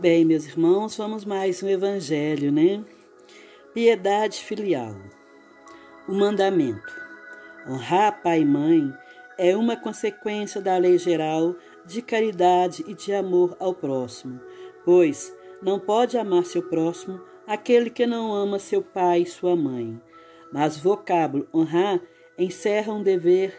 Bem, meus irmãos, vamos mais um evangelho, né? Piedade filial. O mandamento. Honrar pai e mãe é uma consequência da lei geral de caridade e de amor ao próximo, pois não pode amar seu próximo aquele que não ama seu pai e sua mãe. Mas o vocábulo honrar encerra um dever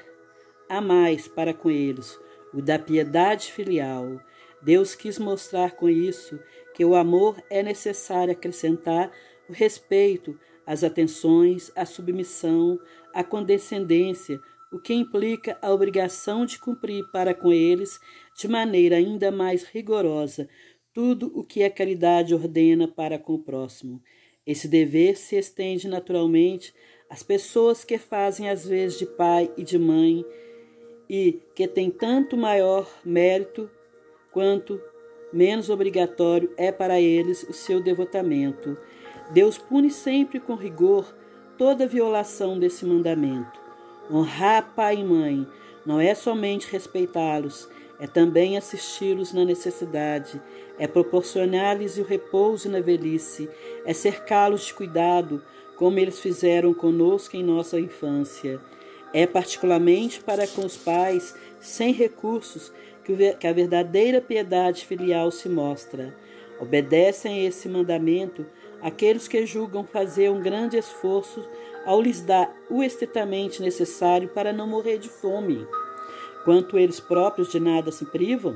a mais para com eles, o da piedade filial. Deus quis mostrar com isso que o amor é necessário acrescentar o respeito, as atenções, a submissão, a condescendência, o que implica a obrigação de cumprir para com eles, de maneira ainda mais rigorosa, tudo o que a caridade ordena para com o próximo. Esse dever se estende naturalmente às pessoas que fazem às vezes de pai e de mãe e que têm tanto maior mérito quanto menos obrigatório é para eles o seu devotamento. Deus pune sempre com rigor toda violação desse mandamento. Honrar pai e mãe não é somente respeitá-los, é também assisti-los na necessidade, é proporcionar-lhes o repouso na velhice, é cercá-los de cuidado, como eles fizeram conosco em nossa infância. É particularmente para com os pais sem recursos que a verdadeira piedade filial se mostra. Obedecem a esse mandamento aqueles que julgam fazer um grande esforço ao lhes dar o estritamente necessário para não morrer de fome, quanto eles próprios de nada se privam.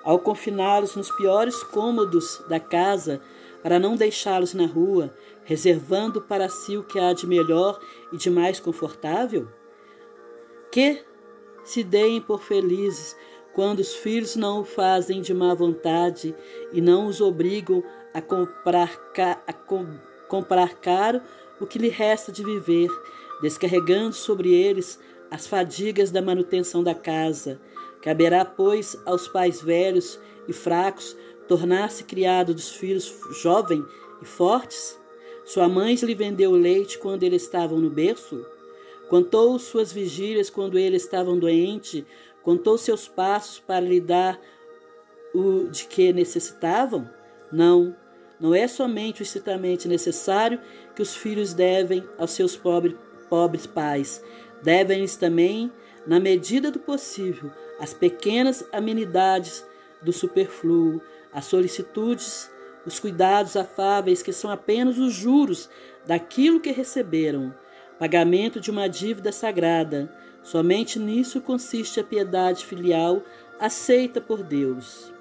Ao confiná-los nos piores cômodos da casa, para não deixá-los na rua, reservando para si o que há de melhor e de mais confortável? Que se deem por felizes quando os filhos não o fazem de má vontade e não os obrigam a comprar caro o que lhe resta de viver, descarregando sobre eles as fadigas da manutenção da casa. Caberá, pois, aos pais velhos e fracos tornar-se criado dos filhos jovens e fortes? Sua mãe lhe vendeu o leite quando eles estavam no berço? Contou suas vigílias quando eles estavam doentes? Contou seus passos para lhe dar o de que necessitavam? Não, não é somente o estritamente necessário que os filhos devem aos seus pobres pais. Devem-lhes também, na medida do possível, as pequenas amenidades do superfluo, as solicitudes, os cuidados afáveis que são apenas os juros daquilo que receberam, pagamento de uma dívida sagrada. Somente nisso consiste a piedade filial aceita por Deus.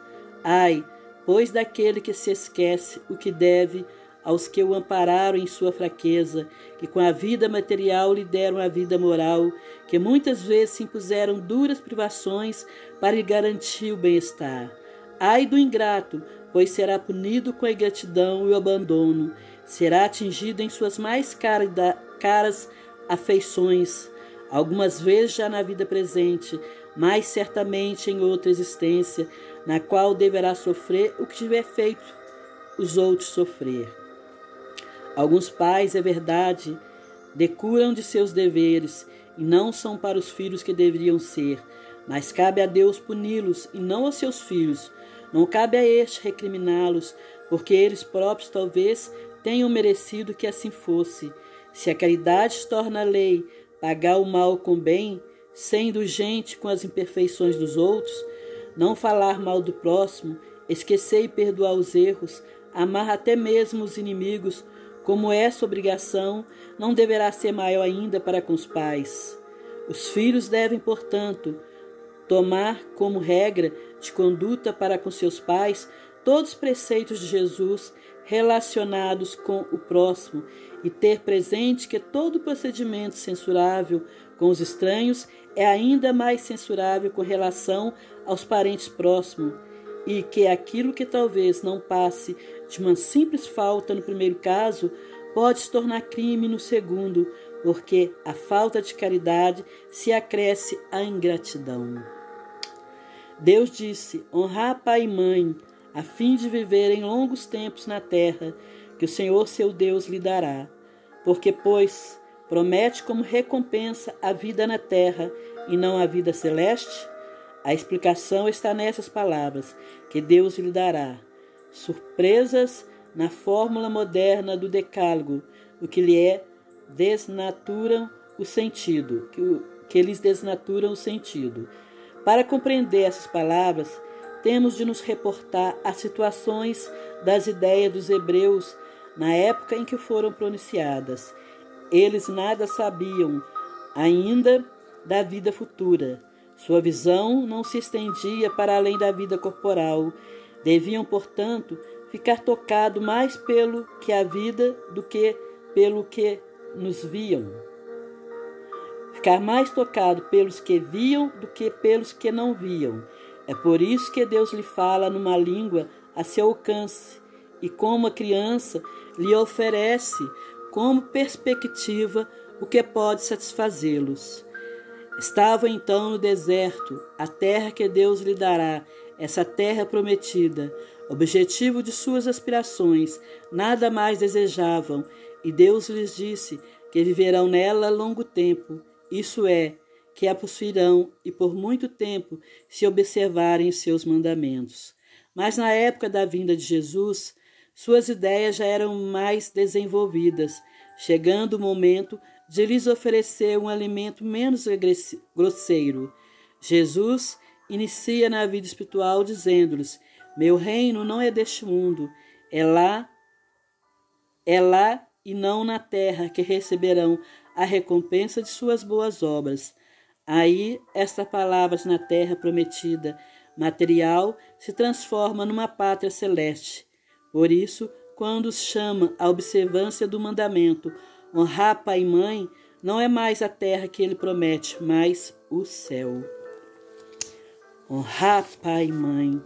Ai, pois daquele que se esquece o que deve aos que o ampararam em sua fraqueza, que com a vida material lhe deram a vida moral, que muitas vezes se impuseram duras privações para lhe garantir o bem-estar. Ai do ingrato, pois será punido com a ingratidão e o abandono, será atingido em suas mais caras afeições, algumas vezes já na vida presente, mas certamente em outra existência, na qual deverá sofrer o que tiver feito os outros sofrer. Alguns pais, é verdade, decuram de seus deveres e não são para os filhos que deveriam ser, mas cabe a Deus puni-los e não aos seus filhos. Não cabe a este recriminá-los, porque eles próprios talvez tenham merecido que assim fosse. Se a caridade se torna lei, pagar o mal com bem, ser indulgente com as imperfeições dos outros, não falar mal do próximo, esquecer e perdoar os erros, amar até mesmo os inimigos, como essa obrigação não deverá ser maior ainda para com os pais. Os filhos devem, portanto, tomar como regra de conduta para com seus pais todos os preceitos de Jesus relacionados com o próximo e ter presente que todo procedimento censurável com os estranhos é ainda mais censurável com relação aos parentes próximos e que aquilo que talvez não passe de uma simples falta no primeiro caso pode se tornar crime no segundo, porque a falta de caridade se acresce à ingratidão. Deus disse: honrar pai e mãe, a fim de viverem longos tempos na terra, que o Senhor seu Deus lhe dará. Porque, pois, promete como recompensa a vida na terra e não a vida celeste? A explicação está nessas palavras, que Deus lhe dará. surpresas na fórmula moderna do decálogo, o que desnaturam o sentido, que lhes desnaturam o sentido. Para compreender essas palavras, temos de nos reportar às situações das ideias dos hebreus na época em que foram pronunciadas. Eles nada sabiam ainda da vida futura. Sua visão não se estendia para além da vida corporal. Deviam, portanto, ficar tocados mais pelo que a vida do que pelo que nos viam. Ficar mais tocado pelos que viam do que pelos que não viam. É por isso que Deus lhe fala numa língua a seu alcance e como a criança lhe oferece como perspectiva o que pode satisfazê-los. Estavam então no deserto, a terra que Deus lhe dará, essa terra prometida, objetivo de suas aspirações, nada mais desejavam, e Deus lhes disse que viverão nela longo tempo, isso é, que a possuirão e por muito tempo se observarem os seus mandamentos. Mas na época da vinda de Jesus, suas ideias já eram mais desenvolvidas, chegando o momento de lhes oferecer um alimento menos grosseiro. Jesus inicia na vida espiritual dizendo-lhes: meu reino não é deste mundo, é lá e não na terra que receberão a recompensa de suas boas obras. Aí, estas palavras na terra prometida, material, se transforma numa pátria celeste. Por isso, quando os chama a observância do mandamento, honrar pai e mãe, não é mais a terra que ele promete, mas o céu. Honrar pai e mãe.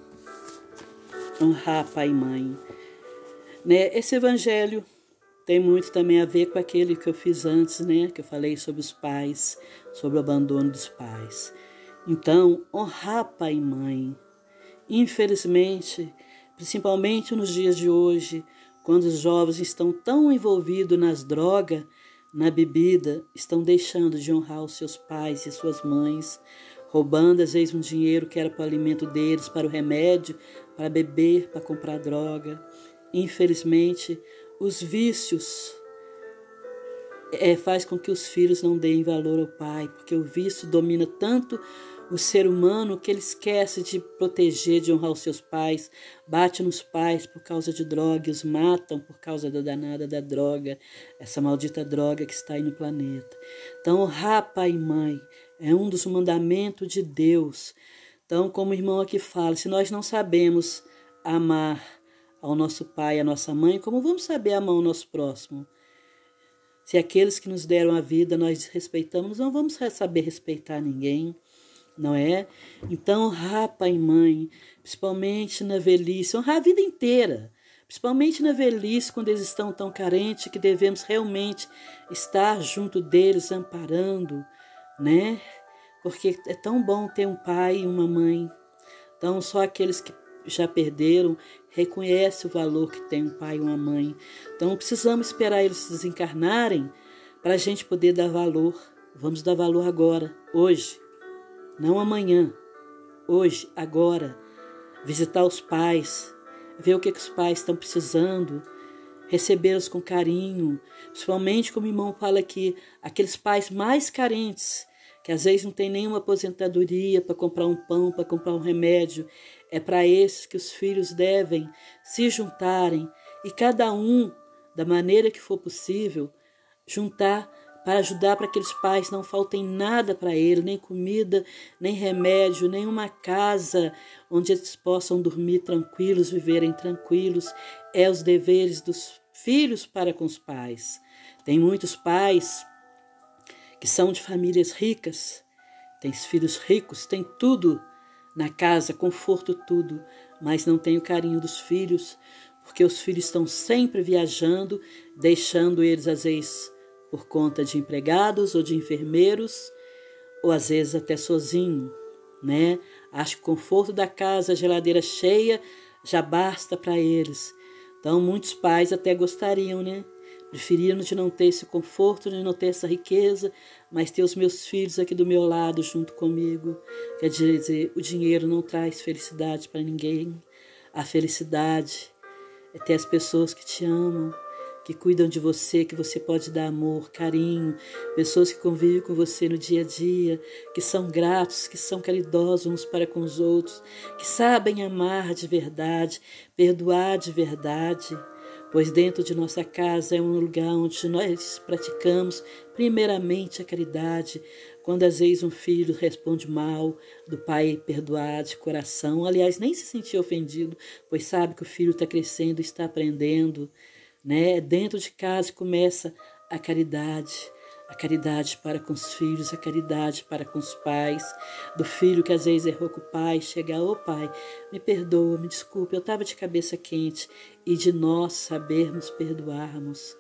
Honrar pai e mãe. Né? Esse evangelho tem muito também a ver com aquele que eu fiz antes, né? Que eu falei sobre os pais, sobre o abandono dos pais. Então, honrar pai e mãe. Infelizmente, principalmente nos dias de hoje, quando os jovens estão tão envolvidos nas drogas, na bebida, estão deixando de honrar os seus pais e suas mães, roubando às vezes um dinheiro que era para o alimento deles, para o remédio, para beber, para comprar droga. Infelizmente, os vícios faz com que os filhos não deem valor ao pai, porque o vício domina tanto o ser humano que ele esquece de proteger, de honrar os seus pais, bate nos pais por causa de droga, os matam por causa da danada da droga, essa maldita droga que está aí no planeta. Então, honrar pai e mãe é um dos mandamentos de Deus. Então, como o irmão aqui fala, se nós não sabemos amar ao nosso pai e à nossa mãe, como vamos saber amar o nosso próximo? Se aqueles que nos deram a vida nós desrespeitamos, não vamos saber respeitar ninguém, não é? Então, honrar pai e mãe, principalmente na velhice, honrar a vida inteira, principalmente na velhice, quando eles estão tão carentes, que devemos realmente estar junto deles, amparando, né? Porque é tão bom ter um pai e uma mãe. Então, só aqueles que já perderam reconhecem o valor que tem um pai e uma mãe. Então, precisamos esperar eles se desencarnarem para a gente poder dar valor. Vamos dar valor agora, hoje. Não amanhã, hoje, agora, visitar os pais, ver o que os pais estão precisando, recebê-los com carinho, principalmente como o irmão fala aqui, aqueles pais mais carentes, que às vezes não tem nenhuma aposentadoria para comprar um pão, para comprar um remédio. É para esses que os filhos devem se juntarem e cada um, da maneira que for possível, juntar para ajudar para que aqueles pais não faltem nada para eles, nem comida, nem remédio, nem uma casa onde eles possam dormir tranquilos, viverem tranquilos. É os deveres dos filhos para com os pais. Tem muitos pais que são de famílias ricas, tem filhos ricos, tem tudo na casa, conforto, tudo, mas não tem o carinho dos filhos, porque os filhos estão sempre viajando, deixando eles às vezes por conta de empregados ou de enfermeiros, ou às vezes até sozinho, né? Acho que o conforto da casa, a geladeira cheia, já basta para eles. Então, muitos pais até gostariam, né? Preferiram de não ter esse conforto, de não ter essa riqueza, mas ter os meus filhos aqui do meu lado, junto comigo. Quer dizer, o dinheiro não traz felicidade para ninguém. A felicidade é ter as pessoas que te amam, que cuidam de você, que você pode dar amor, carinho, pessoas que convivem com você no dia a dia, que são gratos, que são caridosos uns para com os outros, que sabem amar de verdade, perdoar de verdade, pois dentro de nossa casa é um lugar onde nós praticamos primeiramente a caridade. Quando às vezes um filho responde mal do pai perdoar de coração, aliás, nem se sentir ofendido, pois sabe que o filho está crescendo, está aprendendo, né? Dentro de casa começa a caridade para com os filhos, a caridade para com os pais, do filho que às vezes errou com o pai, chegar, ô pai, me perdoa, me desculpe, eu estava de cabeça quente, e de nós sabermos perdoarmos.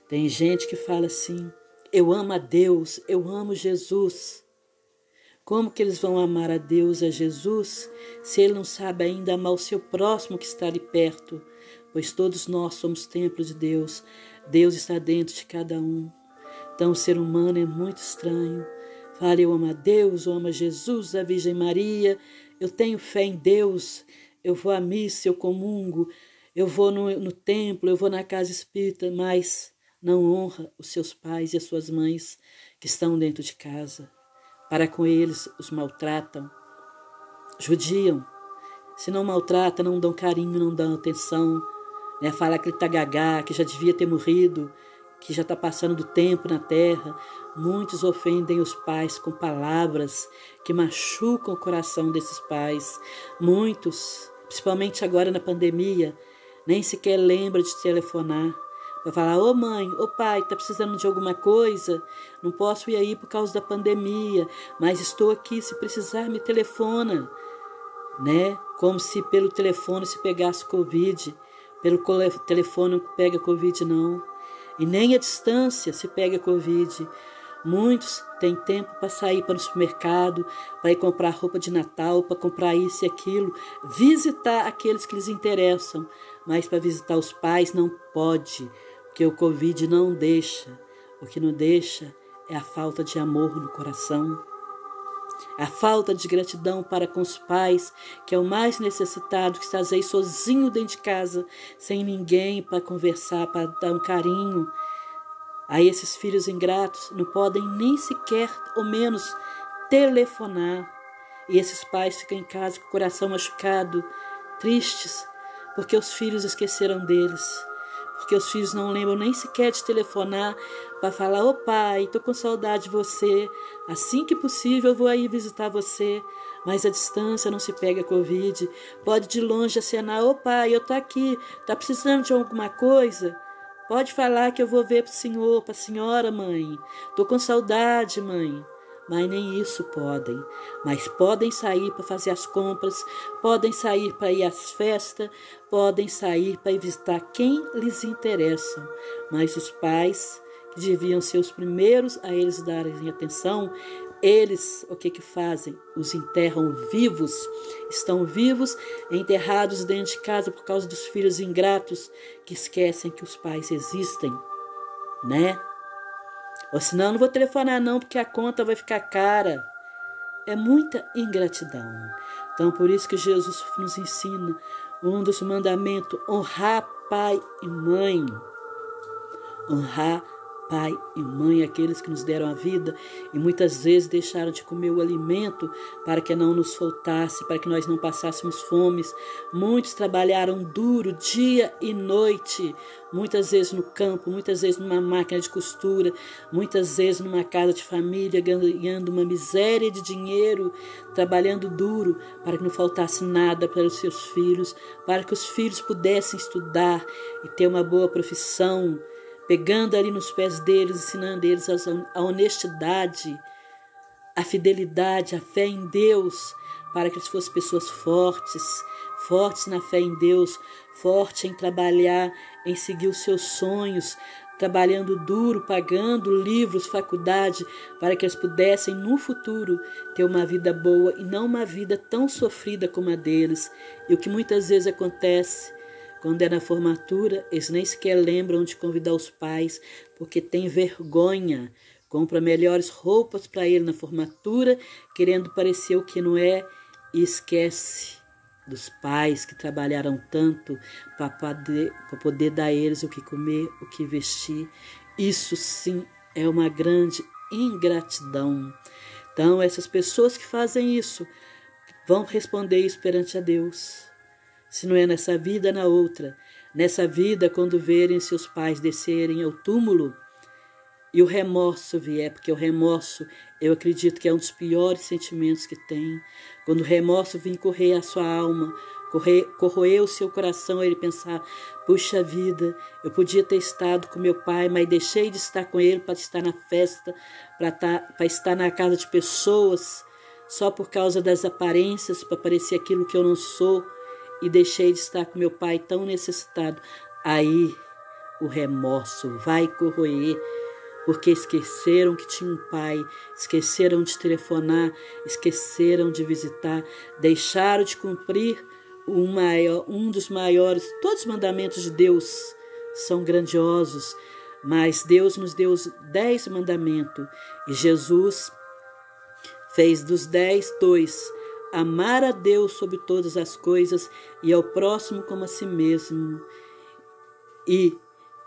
Tem gente que fala assim, eu amo a Deus, eu amo Jesus. Como que eles vão amar a Deus, a Jesus, se ele não sabe ainda amar o seu próximo que está ali perto? Pois todos nós somos templo de Deus. Deus está dentro de cada um. Então o ser humano é muito estranho. Fala, eu amo a Deus, eu amo a Jesus, a Virgem Maria, eu tenho fé em Deus, eu vou à missa, eu comungo, eu vou no templo, eu vou na casa espírita, mas não honra os seus pais e as suas mães que estão dentro de casa. Para com eles, os maltratam, judiam. Se não maltrata, não dão carinho, não dão atenção, né? Fala que ele está gagá, que já devia ter morrido, que já está passando do tempo na terra. Muitos ofendem os pais com palavras que machucam o coração desses pais. Muitos, principalmente agora na pandemia, nem sequer lembram de telefonar para falar, ô mãe, ô pai, tá precisando de alguma coisa? Não posso ir aí por causa da pandemia, mas estou aqui, se precisar me telefona, né? Como se pelo telefone se pegasse Covid, pelo telefone não pega Covid não, e nem a distância se pega Covid. Muitos têm tempo para sair para o supermercado, para ir comprar roupa de Natal, para comprar isso e aquilo, visitar aqueles que lhes interessam, mas para visitar os pais não pode, porque o Covid não deixa. O que não deixa é a falta de amor no coração, a falta de gratidão para com os pais, que é o mais necessitado, que está às vezes sozinho dentro de casa, sem ninguém para conversar, para dar um carinho. Aí esses filhos ingratos não podem nem sequer, ou menos, telefonar. E esses pais ficam em casa com o coração machucado, tristes, porque os filhos esqueceram deles. Porque os filhos não lembram nem sequer de telefonar para falar, ô pai, estou com saudade de você, assim que possível eu vou aí visitar você, mas a distância não se pega Covid. Pode de longe acenar, ô pai, eu estou aqui, está precisando de alguma coisa? Pode falar que eu vou ver para o senhor, para a senhora, mãe. Estou com saudade, mãe. Mas nem isso podem. Mas podem sair para fazer as compras, podem sair para ir às festas, podem sair para ir visitar quem lhes interessa. Mas os pais, que deviam ser os primeiros a eles darem atenção, eles, o que fazem? Os enterram vivos, estão vivos, enterrados dentro de casa por causa dos filhos ingratos que esquecem que os pais existem, né? Ou senão não vou telefonar não, porque a conta vai ficar cara. É muita ingratidão. Então por isso que Jesus nos ensina um dos mandamentos, honrar pai e mãe. Honrar pai e mãe, aqueles que nos deram a vida e muitas vezes deixaram de comer o alimento para que não nos faltasse, para que nós não passássemos fomes. Muitos trabalharam duro dia e noite, muitas vezes no campo, muitas vezes numa máquina de costura, muitas vezes numa casa de família, ganhando uma miséria de dinheiro, trabalhando duro para que não faltasse nada para os seus filhos, para que os filhos pudessem estudar e ter uma boa profissão, pegando ali nos pés deles, ensinando eles a honestidade, a fidelidade, a fé em Deus, para que eles fossem pessoas fortes, fortes na fé em Deus, fortes em trabalhar, em seguir os seus sonhos, trabalhando duro, pagando livros, faculdade, para que eles pudessem no futuro ter uma vida boa e não uma vida tão sofrida como a deles. E o que muitas vezes acontece, quando é na formatura, eles nem sequer lembram de convidar os pais, porque tem vergonha. Compra melhores roupas para ele na formatura, querendo parecer o que não é, e esquece dos pais que trabalharam tanto para poder dar a eles o que comer, o que vestir. Isso sim é uma grande ingratidão. Então, essas pessoas que fazem isso vão responder isso perante a Deus. Se não é nessa vida, na outra. Nessa vida, quando verem seus pais descerem ao túmulo e o remorso vier, porque o remorso, eu acredito que é um dos piores sentimentos que tem. Quando o remorso vir correr a sua alma, corroer o seu coração, ele pensar, puxa vida, eu podia ter estado com meu pai, mas deixei de estar com ele para estar na festa, para estar na casa de pessoas, só por causa das aparências, para parecer aquilo que eu não sou, e deixei de estar com meu pai tão necessitado. Aí o remorso vai corroer, porque esqueceram que tinha um pai, esqueceram de telefonar, esqueceram de visitar, deixaram de cumprir um dos maiores. Todos os mandamentos de Deus são grandiosos, mas Deus nos deu os 10 mandamentos, e Jesus fez dos 10, 2. Amar a Deus sobre todas as coisas e ao próximo como a si mesmo. E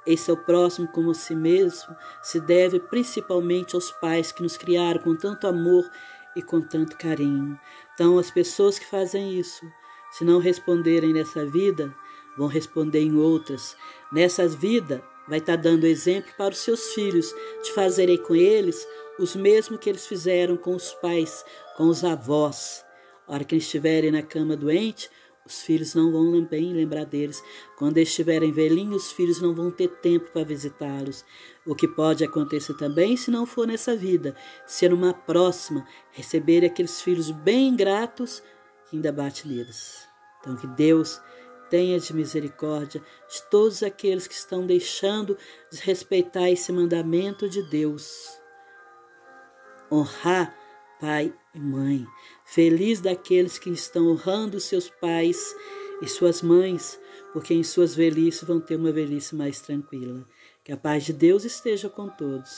esse é o próximo como a si mesmo se deve principalmente aos pais que nos criaram com tanto amor e com tanto carinho. Então, as pessoas que fazem isso, se não responderem nessa vida, vão responder em outras. Nessa vida, vai estar dando exemplo para os seus filhos, de fazerem com eles os mesmos que eles fizeram com os pais, com os avós. A hora que eles estiverem na cama doente, os filhos não vão bem lembrar deles. Quando eles estiverem velhinhos, os filhos não vão ter tempo para visitá-los. O que pode acontecer também, se não for nessa vida, se numa próxima, receber aqueles filhos bem ingratos que ainda bate neles. Então, que Deus tenha de misericórdia de todos aqueles que estão deixando de respeitar esse mandamento de Deus. Honrar pai e mãe. Feliz daqueles que estão honrando seus pais e suas mães, porque em suas velhices vão ter uma velhice mais tranquila. Que a paz de Deus esteja com todos.